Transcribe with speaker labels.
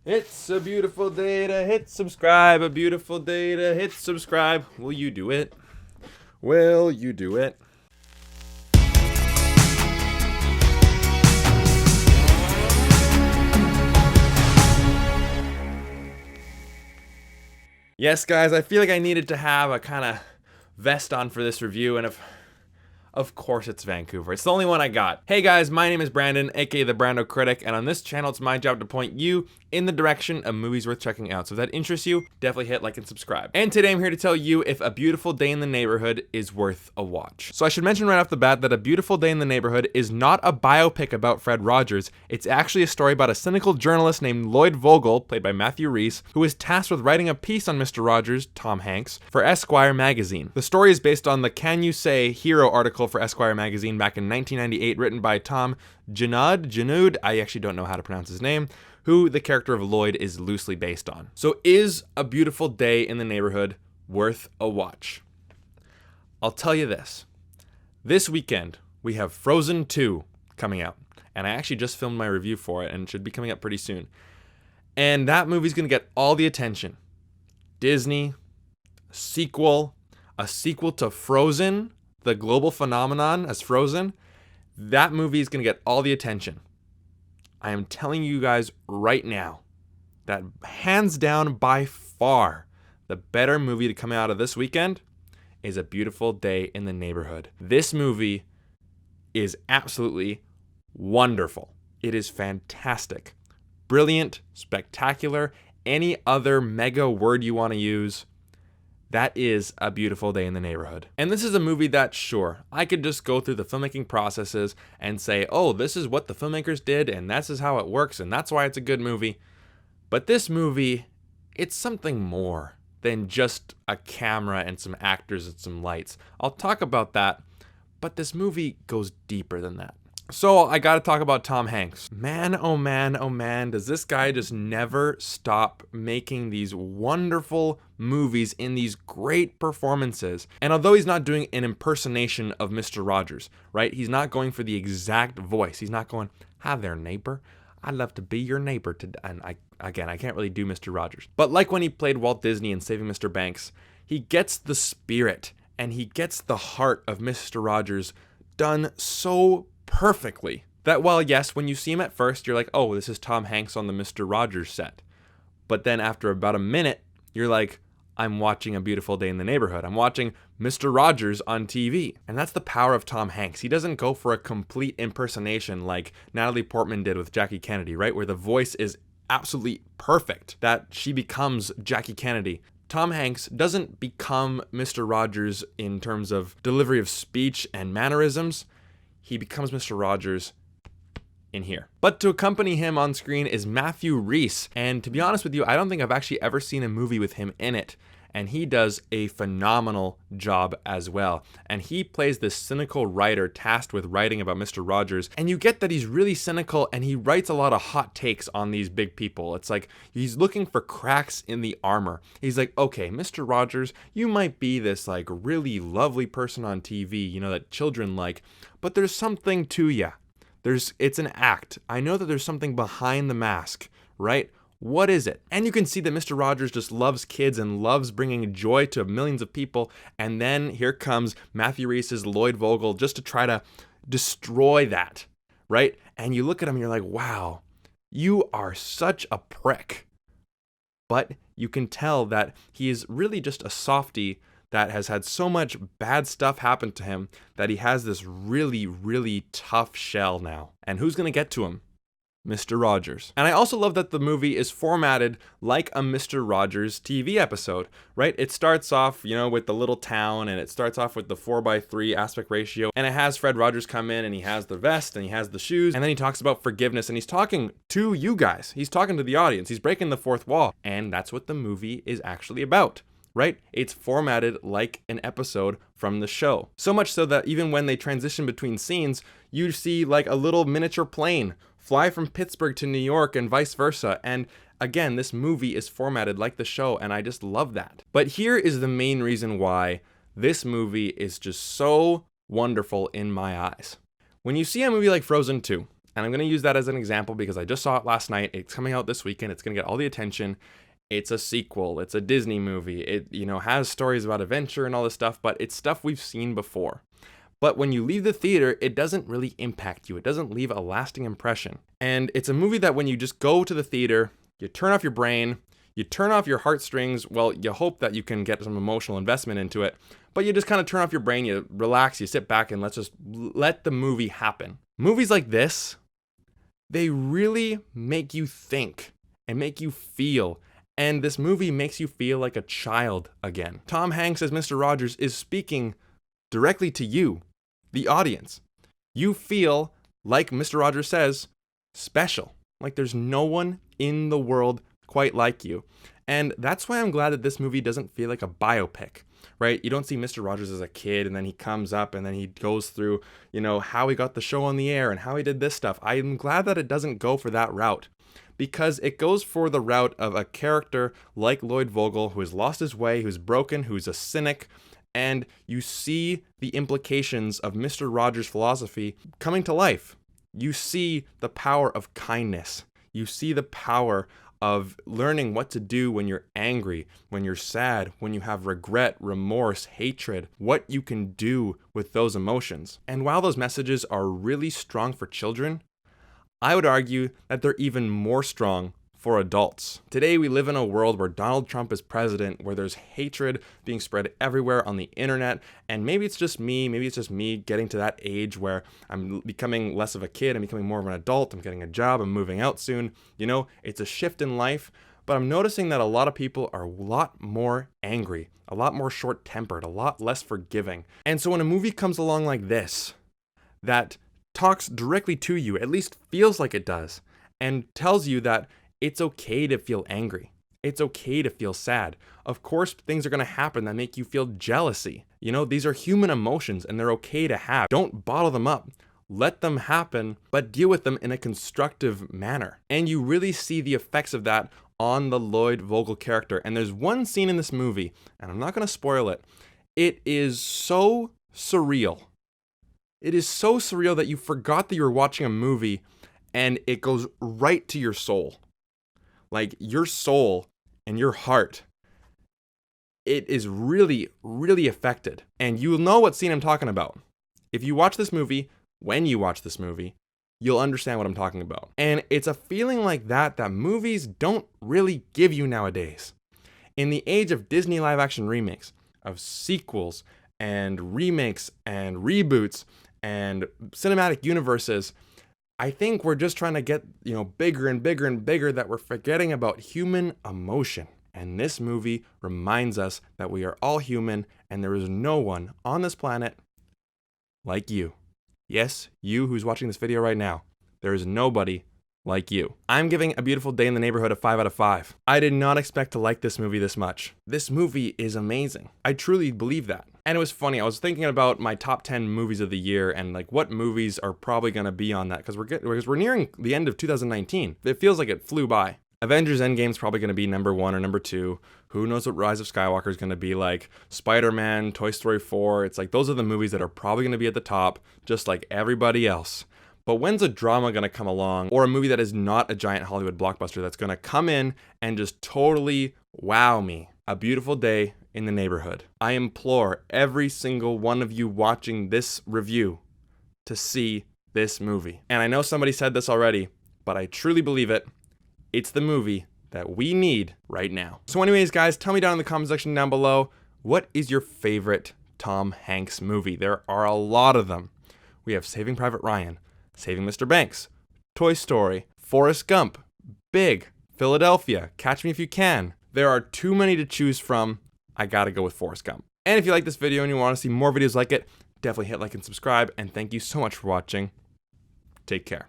Speaker 1: It's a beautiful day to hit subscribe, a beautiful day to hit subscribe. Will you do it? Will you do it? Yes, guys, I feel like I needed to have a kind of vest on for this review, and of course it's Vancouver. It's the only one I got. Hey guys, my name is Brandon, aka the BrandoCritic, and on this channel it's my job to point you in the direction of movies worth checking out. So if that interests you, definitely hit like and subscribe. And today I'm here to tell you if A Beautiful Day in the Neighborhood is worth a watch. So I should mention right off the bat that A Beautiful Day in the Neighborhood is not a biopic about Fred Rogers. It's actually a story about a cynical journalist named Lloyd Vogel, played by Matthew Reese, who was tasked with writing a piece on Mr. Rogers, Tom Hanks, for Esquire magazine. The story is based on the Can You Say Hero article for Esquire magazine back in 1998, written by Tom Janud, I actually don't know how to pronounce his name, who the character of Lloyd is loosely based on. So is A Beautiful Day in the Neighborhood worth a watch? I'll tell you this. This weekend, we have Frozen 2 coming out. And I actually just filmed my review for it, and it should be coming up pretty soon. And that movie's gonna get all the attention. Disney, a sequel to Frozen, the global phenomenon as Frozen. That movie is gonna get all the attention. I am telling you guys right now that hands down by far the better movie to come out of this weekend is A Beautiful Day in the Neighborhood. This movie is absolutely wonderful. It is fantastic, brilliant, spectacular, any other mega word you want to use. That is A Beautiful Day in the Neighborhood. And this is a movie that, sure, I could just go through the filmmaking processes and say, oh, this is what the filmmakers did, and this is how it works, and that's why it's a good movie. But this movie, it's something more than just a camera and some actors and some lights. I'll talk about that, but this movie goes deeper than that. So I gotta talk about Tom Hanks. Man, oh man, oh man, does this guy just never stop making these wonderful movies in these great performances. And although he's not doing an impersonation of Mr. Rogers, right? He's not going for the exact voice. He's not going, hi there, neighbor. I'd love to be your neighbor today. And I can't really do Mr. Rogers. But like when he played Walt Disney in Saving Mr. Banks, he gets the spirit and he gets the heart of Mr. Rogers done so perfectly that while yes, when you see him at first, you're like, oh, this is Tom Hanks on the Mr. Rogers set. But then after about a minute, you're like, I'm watching A Beautiful Day in the Neighborhood. I'm watching Mr. Rogers on TV. And that's the power of Tom Hanks. He doesn't go for a complete impersonation like Natalie Portman did with Jackie Kennedy, right? Where the voice is absolutely perfect, that she becomes Jackie Kennedy. Tom Hanks doesn't become Mr. Rogers in terms of delivery of speech and mannerisms. He becomes Mr. Rogers in here. But to accompany him on screen is Matthew Reese. And to be honest with you, I don't think I've actually ever seen a movie with him in it. And he does a phenomenal job as well. And he plays this cynical writer tasked with writing about Mr. Rogers. And you get that he's really cynical and he writes a lot of hot takes on these big people. It's like he's looking for cracks in the armor. He's like, okay, Mr. Rogers, you might be this like really lovely person on TV, you know, that children like, but there's something to you. It's an act. I know that there's something behind the mask, right? What is it? And you can see that Mr. Rogers just loves kids and loves bringing joy to millions of people. And then here comes Matthew Reese's Lloyd Vogel just to try to destroy that, right? And you look at him and you're like, wow, you are such a prick. But you can tell that he is really just a softie that has had so much bad stuff happen to him that he has this really, really tough shell now. And who's going to get to him? Mr. Rogers. And I also love that the movie is formatted like a Mr. Rogers TV episode, right? It starts off, you know, with the little town, and it starts off with the 4:3 aspect ratio, and it has Fred Rogers come in, and he has the vest, and he has the shoes, and then he talks about forgiveness, and he's talking to you guys. He's talking to the audience. He's breaking the fourth wall, and that's what the movie is actually about. Right? It's formatted like an episode from the show. So much so that even when they transition between scenes, you see like a little miniature plane fly from Pittsburgh to New York and vice versa. And again, this movie is formatted like the show, and I just love that. But here is the main reason why this movie is just so wonderful in my eyes. When you see a movie like Frozen 2, And I'm going to use that as an example because I just saw it last night. It's coming out this weekend. It's going to get all the attention. It's a sequel. It's a Disney movie. It, has stories about adventure and all this stuff, but it's stuff we've seen before. But when you leave the theater, it doesn't really impact you. It doesn't leave a lasting impression. And it's a movie that when you just go to the theater, you turn off your brain, you turn off your heartstrings. Well, you hope that you can get some emotional investment into it, but you just kind of turn off your brain, you relax, you sit back, and let's just let the movie happen. Movies like this, they really make you think and make you feel. And this movie makes you feel like a child again. Tom Hanks as Mr. Rogers is speaking directly to you, the audience. You feel, like Mr. Rogers says, special. Like there's no one in the world quite like you. And that's why I'm glad that this movie doesn't feel like a biopic, right? You don't see Mr. Rogers as a kid and then he comes up and then he goes through, how he got the show on the air and how he did this stuff. I'm glad that it doesn't go for that route, because it goes for the route of a character like Lloyd Vogel who has lost his way, who's broken, who's a cynic, and you see the implications of Mr. Rogers' philosophy coming to life. You see the power of kindness. You see the power of learning what to do when you're angry, when you're sad, when you have regret, remorse, hatred, what you can do with those emotions. And while those messages are really strong for children, I would argue that they're even more strong for adults. Today, we live in a world where Donald Trump is president, where there's hatred being spread everywhere on the internet, and maybe it's just me getting to that age where I'm becoming less of a kid, I'm becoming more of an adult, I'm getting a job, I'm moving out soon. It's a shift in life, but I'm noticing that a lot of people are a lot more angry, a lot more short-tempered, a lot less forgiving. And so when a movie comes along like this, that talks directly to you, at least feels like it does, and tells you that it's okay to feel angry. It's okay to feel sad. Of course, things are going to happen that make you feel jealousy. These are human emotions and they're okay to have. Don't bottle them up. Let them happen, but deal with them in a constructive manner. And you really see the effects of that on the Lloyd Vogel character. And there's one scene in this movie, and I'm not going to spoil it. It is so surreal. It is so surreal that you forgot that you were watching a movie and it goes right to your soul. Like your soul and your heart, it is really, really affected. And you'll know what scene I'm talking about. If you watch this movie, when you watch this movie, you'll understand what I'm talking about. And it's a feeling like that movies don't really give you nowadays. In the age of Disney live action remakes, of sequels and remakes and reboots and cinematic universes, I think we're just trying to get, bigger and bigger and bigger, that we're forgetting about human emotion. And this movie reminds us that we are all human and there is no one on this planet like you. Yes, you who's watching this video right now. There is nobody like you. I'm giving A Beautiful Day in the Neighborhood a 5 out of 5. I did not expect to like this movie this much. This movie is amazing. I truly believe that. And it was funny, I was thinking about my top 10 movies of the year and like what movies are probably going to be on that, because we're nearing the end of 2019. It feels like it flew by. Avengers Endgame is probably going to be number 1 or number 2. Who knows what Rise of Skywalker is going to be like. Spider-Man, Toy Story 4. It's like those are the movies that are probably going to be at the top, just like everybody else. But when's a drama going to come along, or a movie that is not a giant Hollywood blockbuster that's going to come in and just totally wow me? A Beautiful Day in the Neighborhood. I implore every single one of you watching this review to see this movie. And I know somebody said this already, but I truly believe it. It's the movie that we need right now. So anyways, guys, tell me down in the comment section down below, what is your favorite Tom Hanks movie? There are a lot of them. We have Saving Private Ryan, Saving Mr. Banks, Toy Story, Forrest Gump, Big, Philadelphia, Catch Me If You Can. There are too many to choose from. I gotta go with Forrest Gump. And if you like this video and you want to see more videos like it, definitely hit like and subscribe. And thank you so much for watching. Take care.